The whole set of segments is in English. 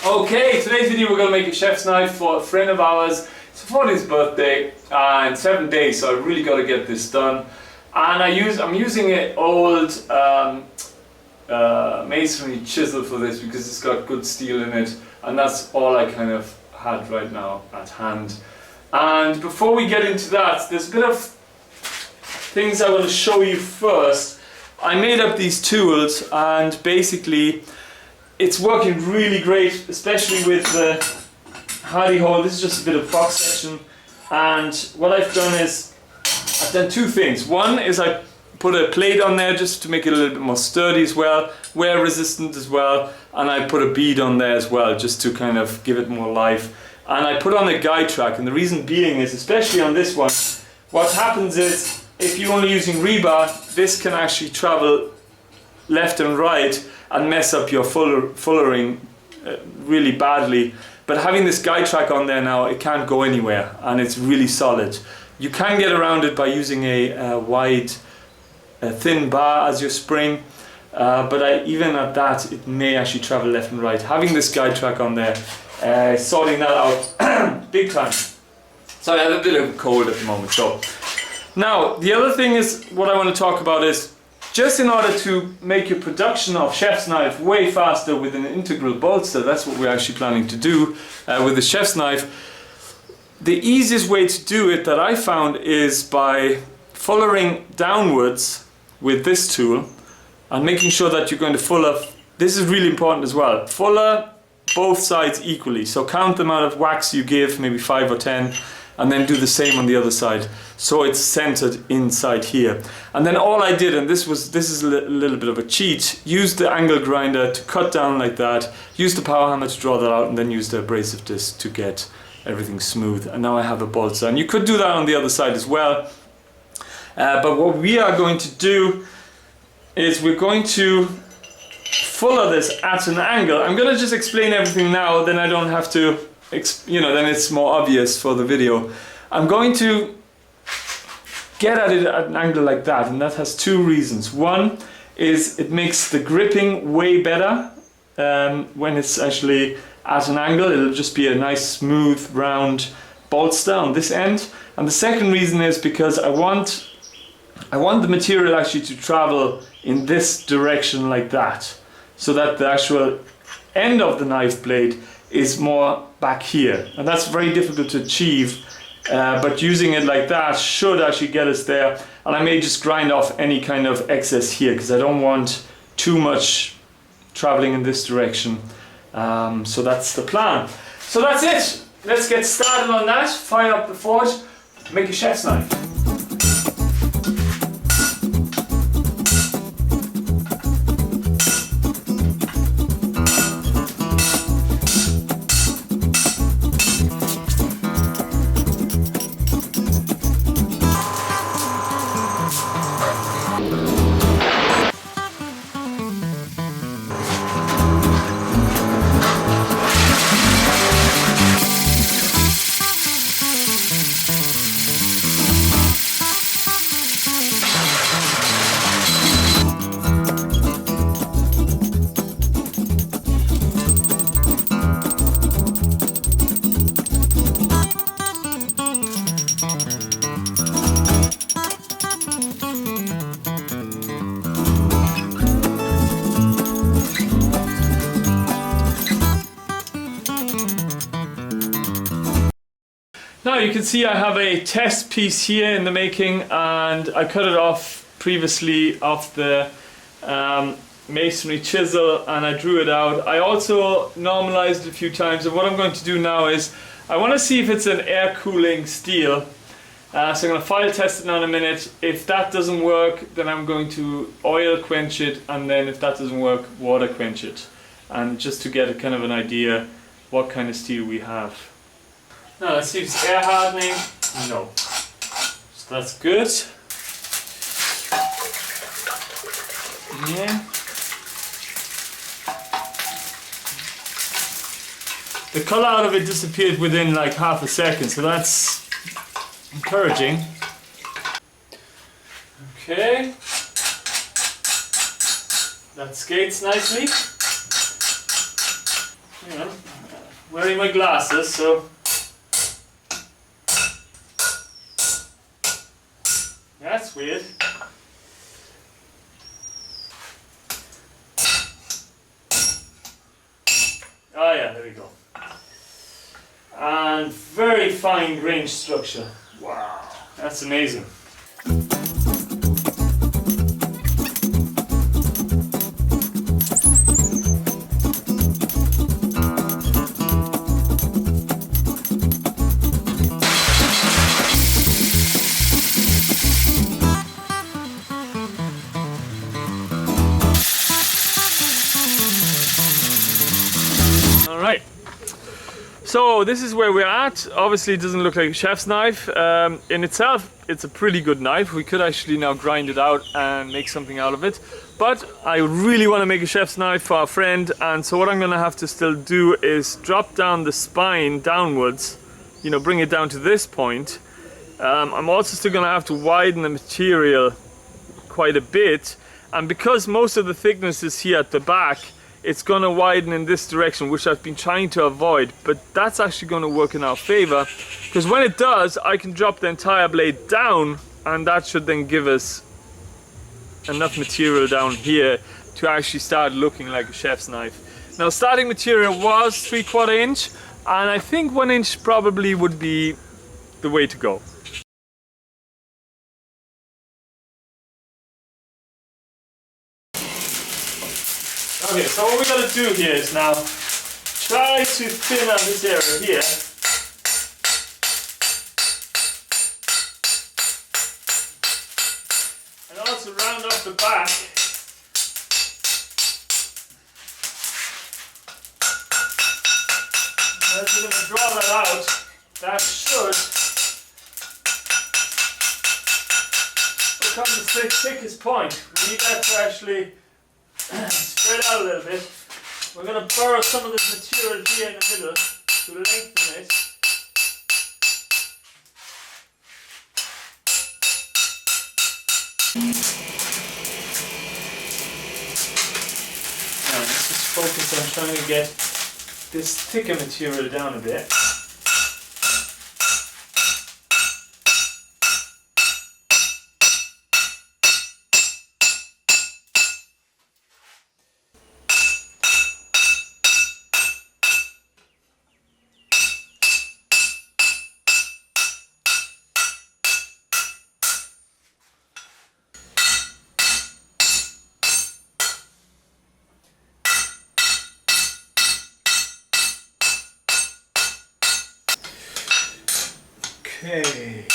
Okay, today's video we're going to make a chef's knife for a friend of ours. It's for his birthday in 7 days, so I really got to get this done. And I'm using an old masonry chisel for this because it's got good steel in it, and that's all I kind of had right now at hand. And before we get into that, there's a bit of things I want to show you first. I made up these tools and basically it's working really great, especially with the hardy hole. This is just a bit of box section, and what I've done is I've done two things. One is I put a plate on there just to make it a little bit more sturdy as well, wear resistant as well, and I put a bead on there as well just to kind of give it more life. And I put on a guide track, and the reason being is, especially on this one, what happens is if you're only using rebar, this can actually travel left and right and mess up your fullering really badly. But having this guide track on there now, it can't go anywhere and it's really solid. You can get around it by using a wide, thin bar as your spring, but even at that, it may actually travel left and right. Having this guide track on there, sorting that out, big time. So I have a bit of a cold at the moment. So now the other thing is, what I want to talk about is, just in order to make your production of chef's knife way faster with an integral bolster, that's what we're actually planning to do with the chef's knife. The easiest way to do it that I found is by fullering downwards with this tool and making sure that you're going to fuller. This is really important as well. Fuller both sides equally. So count the amount of wax you give, maybe 5 or 10, and then do the same on the other side, so it's centered inside here. And then all I did, and this is a little bit of a cheat, use the angle grinder to cut down like that, use the power hammer to draw that out, and then use the abrasive disc to get everything smooth. And now I have a bolster, and you could do that on the other side as well. But what we are going to do is we're going to fuller this at an angle. I'm going to just explain everything now, then I don't have to, then it's more obvious for the video. I'm going to get at it at an angle like that, and that has two reasons. One is it makes the gripping way better when it's actually at an angle. It'll just be a nice smooth round bolster on this end. And the second reason is because I want the material actually to travel in this direction like that, so that the actual end of the knife blade is more back here, and that's very difficult to achieve, but using it like that should actually get us there. And I may just grind off any kind of excess here because I don't want too much traveling in this direction. So that's the plan. So that's it. Let's get started on that. Fire up the forge, make a chef's knife. Now you can see I have a test piece here in the making, and I cut it off previously off the masonry chisel, and I drew it out. I also normalized it a few times, and what I'm going to do now is I want to see if it's an air cooling steel. So I'm going to file test it now in a minute. If that doesn't work, then I'm going to oil quench it, and then if that doesn't work, water quench it, and just to get a kind of an idea what kind of steel we have. Now let's see if it's air hardening. No. So that's good. Yeah. The colour out of it disappeared within like half a second, so that's encouraging. Okay. That skates nicely. Yeah. wearing my glasses, so that's weird. Oh yeah, there we go. And very fine grained structure. Wow, that's amazing. Alright, so this is where we're at. Obviously it doesn't look like a chef's knife. In itself, it's a pretty good knife. We could actually now grind it out and make something out of it. But I really want to make a chef's knife for our friend, and so what I'm going to have to still do is drop down the spine downwards, you know, bring it down to this point. I'm also still going to have to widen the material quite a bit, and because most of the thickness is here at the back, it's going to widen in this direction, which I've been trying to avoid, but that's actually going to work in our favor, because when it does, I can drop the entire blade down, and that should then give us enough material down here to actually start looking like a chef's knife. Now, starting material was 3/4 inch, and I think 1 inch probably would be the way to go. Okay, so what we're going to do here is now try to thin out this area here. And also round up the back. As we're going to draw that out, that should become the thickest point. We need that to actually spread out a little bit. We're going to borrow some of this material here in the middle to lengthen it. Now let's just focus on trying to get this thicker material down a bit. Okay.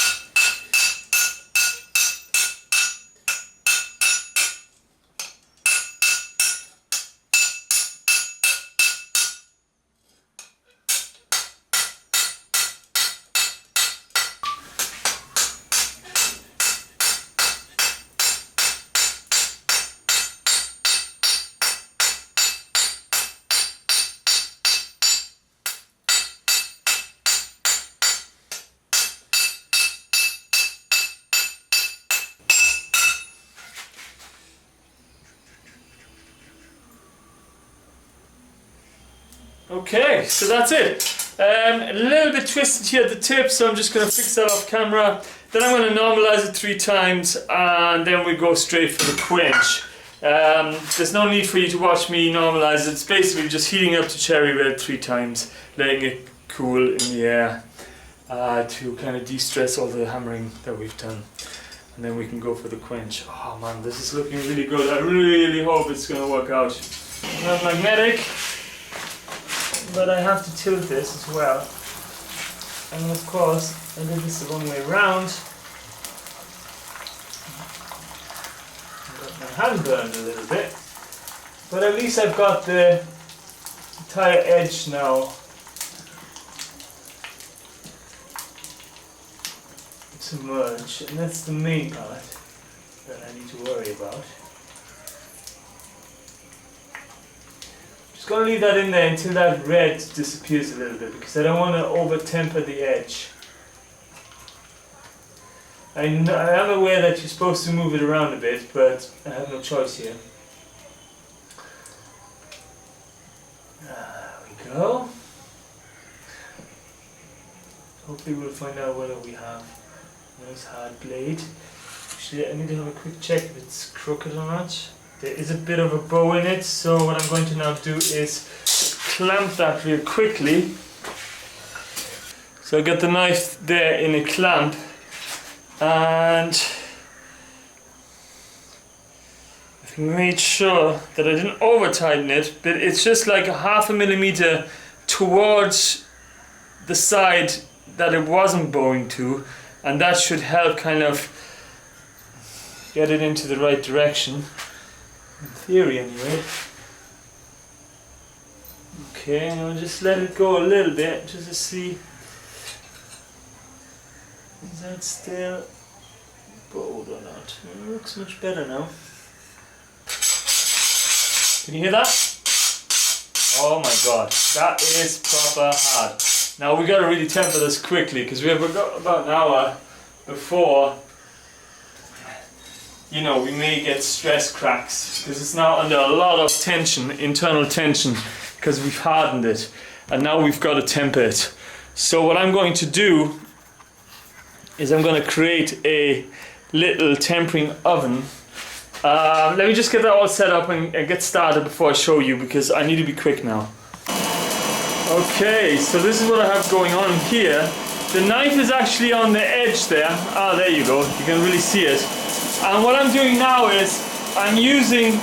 Okay, so that's it. A little bit twisted here at the tip, so I'm just going to fix that off camera. Then I'm going to normalize it 3 times, and then we go straight for the quench. There's no need for you to watch me normalize it. It's basically just heating up to cherry red 3 times, letting it cool in the air to kind of de-stress all the hammering that we've done. And then we can go for the quench. Oh man, this is looking really good. I really hope it's going to work out. Not magnetic, but I have to tilt this as well. And of course, I did this the wrong way around. Got my hand burned a little bit, but at least I've got the entire edge now to merge, and that's the main part that I need to worry about. Just gonna leave that in there until that red disappears a little bit, because I don't want to over temper the edge. I am aware that you're supposed to move it around a bit, but I have no choice here. There we go. hopefully we'll find out whether we have a nice hard blade. Actually, I need to have a quick check if it's crooked or not. There is a bit of a bow in it, so what I'm going to now do is clamp that real quickly. So I got the knife there in a clamp, and I've made sure that I didn't over tighten it, but it's just like a 0.5 millimeter towards the side that it wasn't bowing to, and that should help kind of get it into the right direction, in theory anyway. Okay, and I'll just let it go a little bit just to see, is that still bowed or not? It looks much better now. Can you hear that? Oh my god, that is proper hard. Now we gotta really temper this quickly because we have got about an hour before, you know, we may get stress cracks because it's now under a lot of tension, internal tension, because we've hardened it and now we've got to temper it. So what I'm going to do is I'm going to create a little tempering oven. Let me just get that all set up and get started before I show you, because I need to be quick now. Okay, so this is what I have going on here. The knife is actually on the edge there. Ah, there you go, you can really see it. And what I'm doing now is I'm using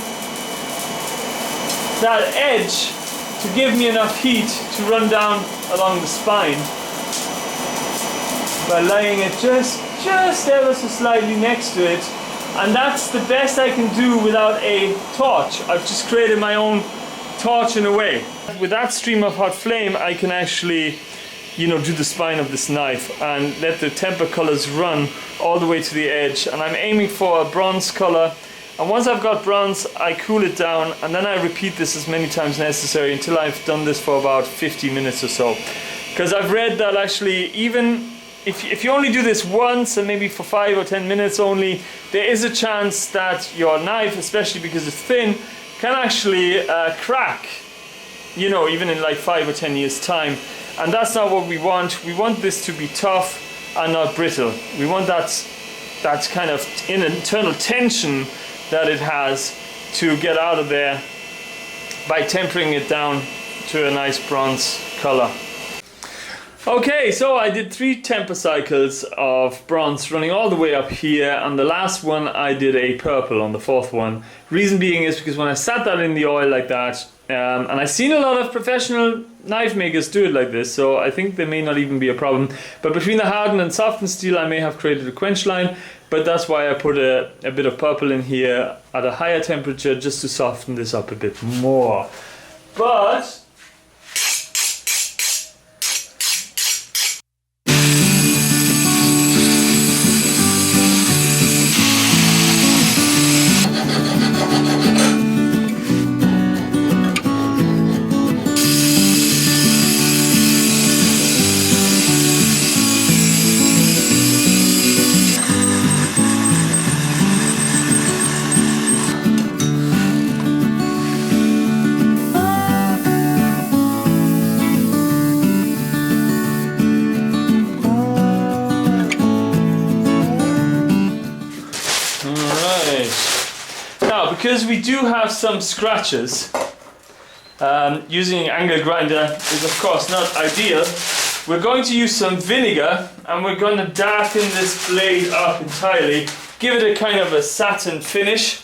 that edge to give me enough heat to run down along the spine by laying it just ever so slightly next to it. And that's the best I can do without a torch. I've just created my own torch in a way. With that stream of hot flame, I can actually, you know, do the spine of this knife and let the temper colors run all the way to the edge. And I'm aiming for a bronze color. And once I've got bronze, I cool it down, and then I repeat this as many times necessary until I've done this for about 50 minutes or so. Because I've read that actually, even if you only do this once and maybe for 5 or 10 minutes only, there is a chance that your knife, especially because it's thin, can actually crack, you know, even in like 5 or 10 years time. And that's not what we want. We want this to be tough and not brittle. We want that kind of internal tension that it has to get out of there by tempering it down to a nice bronze color. Okay, so I did 3 temper cycles of bronze running all the way up here, and the last one I did a purple on the 4th one. Reason being is because when I sat that in the oil like that, and I've seen a lot of professional knife makers do it like this, so I think there may not even be a problem. But between the hardened and softened steel, I may have created a quench line, but that's why I put a bit of purple in here at a higher temperature just to soften this up a bit more. But because we do have some scratches, using an angle grinder is of course not ideal. We're going to use some vinegar and we're going to darken this blade up entirely, give it a kind of a satin finish,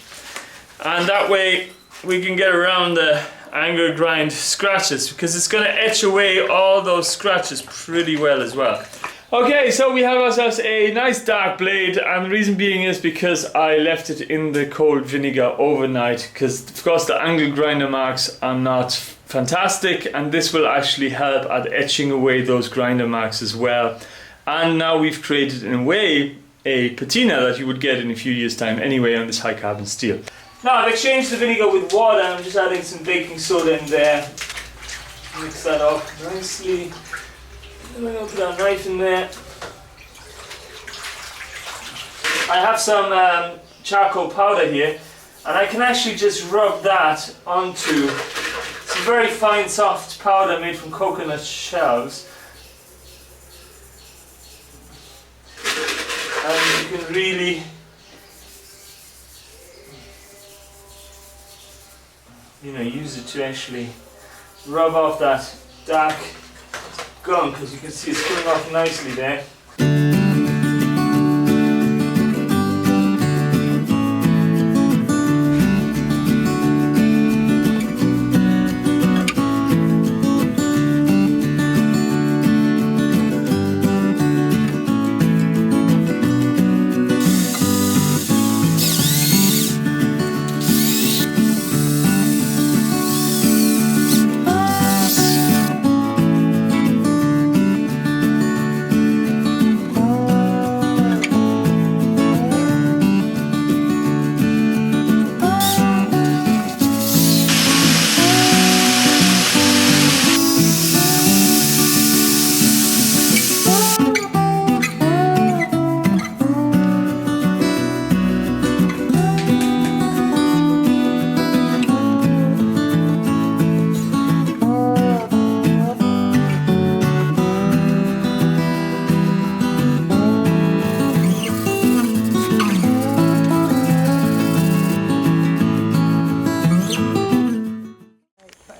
and that way we can get around the angle grind scratches, because it's going to etch away all those scratches pretty well as well. Okay, so we have ourselves a nice dark blade, and the reason being is because I left it in the cold vinegar overnight, because of course the angle grinder marks are not fantastic, and this will actually help at etching away those grinder marks as well. And now we've created in a way a patina that you would get in a few years time anyway on this high carbon steel. Now I've exchanged the vinegar with water, and I'm just adding some baking soda in there. Mix that up nicely. I'm going to put our knife in there. I have some charcoal powder here, and I can actually just rub that onto some very fine soft powder made from coconut shells. and you can really, use it to actually rub off that dark gunk, as you can see it's coming off nicely there.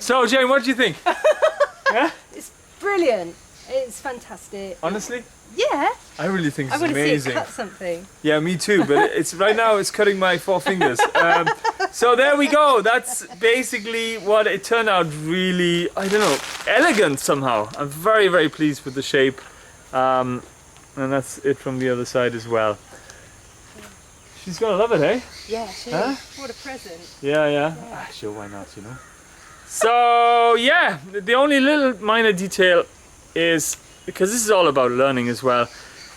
So Jane, what do you think? Yeah? It's brilliant. It's fantastic. Honestly? Yeah. I really think I it's want to amazing. see it cut something. Yeah, me too, but it's right now it's cutting my 4 fingers. So there we go. That's basically what it turned out. Really, I don't know, elegant somehow. I'm very, very pleased with the shape. And that's it from the other side as well. She's gonna love it, eh? Yeah, she Huh? is. What a present. Yeah. Ah, sure, why not, So yeah, the only little minor detail is, because this is all about learning as well,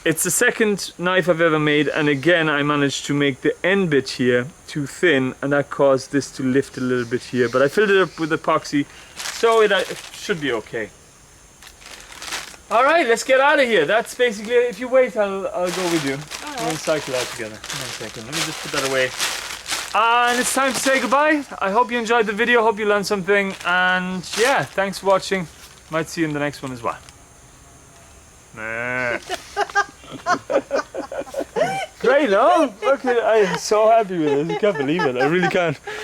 it's the second knife I've ever made, and again I managed to make the end bit here too thin, and that caused this to lift a little bit here, but I filled it up with epoxy, so it should be okay. Alright, let's get out of here. That's basically it. If you wait, I'll go with you. We'll cycle out together. 1 second, let me just put that away. And it's time to say goodbye. I hope you enjoyed the video, hope you learned something, and yeah, thanks for watching. Might see you in the next one as well. Great, no? Okay, I am so happy with this. I can't believe it. I really can't.